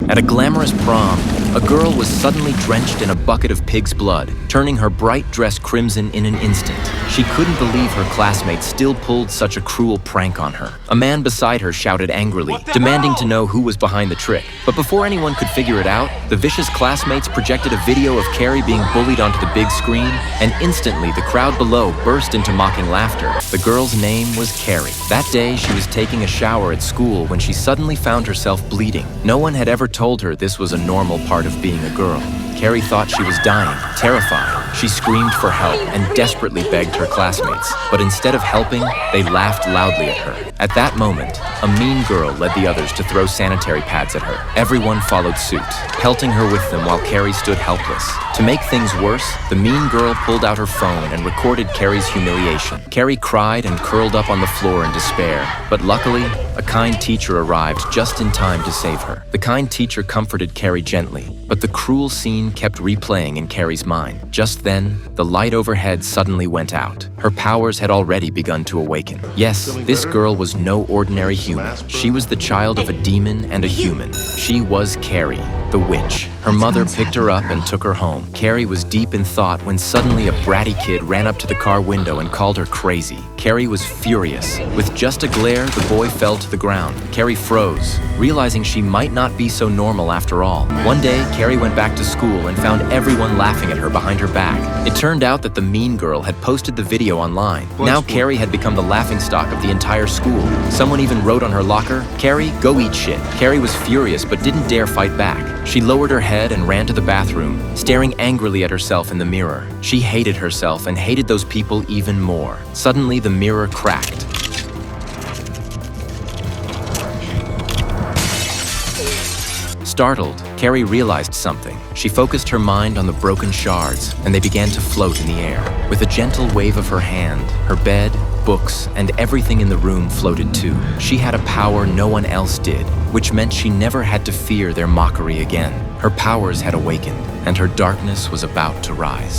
At a glamorous prom, a girl was suddenly drenched in a bucket of pig's blood, turning her bright dress crimson in an instant. She couldn't believe her classmates still pulled such a cruel prank on her. A man beside her shouted angrily, demanding to know who was behind the trick. But before anyone could figure it out, the vicious classmates projected a video of Carrie being bullied onto the big screen, and instantly the crowd below burst into mocking laughter. The girl's name was Carrie. That day, she was taking a shower at school when she suddenly found herself bleeding. No one had ever told her this was a normal part of being a girl. Carrie thought she was dying, terrified. She screamed for help and desperately begged her classmates. But instead of helping, they laughed loudly at her. At that moment, a mean girl led the others to throw sanitary pads at her. Everyone followed suit, pelting her with them while Carrie stood helpless. To make things worse, the mean girl pulled out her phone and recorded Carrie's humiliation. Carrie cried and curled up on the floor in despair. But luckily, a kind teacher arrived just in time to save her. The kind teacher comforted Carrie gently, but the cruel scene kept replaying in Carrie's mind. Just then, the light overhead suddenly went out. Her powers had already begun to awaken. Yes, this girl was no ordinary human. She was the child of a demon and a human. She was Carrie, the witch. Her mother picked her up and took her home. Carrie was deep in thought when suddenly a bratty kid ran up to the car window and called her crazy. Carrie was furious. With just a glare, the boy fell to the ground. Carrie froze, realizing she might not be so normal after all. One day, Carrie went back to school and found everyone laughing at her behind her back. It turned out that the mean girl had posted the video online. Now Carrie had become the laughingstock of the entire school. Someone even wrote on her locker, "Carrie, go eat shit." Carrie was furious but didn't dare fight back. She lowered her head and ran to the bathroom, staring angrily at herself in the mirror. She hated herself and hated those people even more. Suddenly, the mirror cracked. Startled, Carrie realized something. She focused her mind on the broken shards, and they began to float in the air. With a gentle wave of her hand, her bed, books, and everything in the room floated too. She had a power no one else did, which meant she never had to fear their mockery again. Her powers had awakened, and her darkness was about to rise.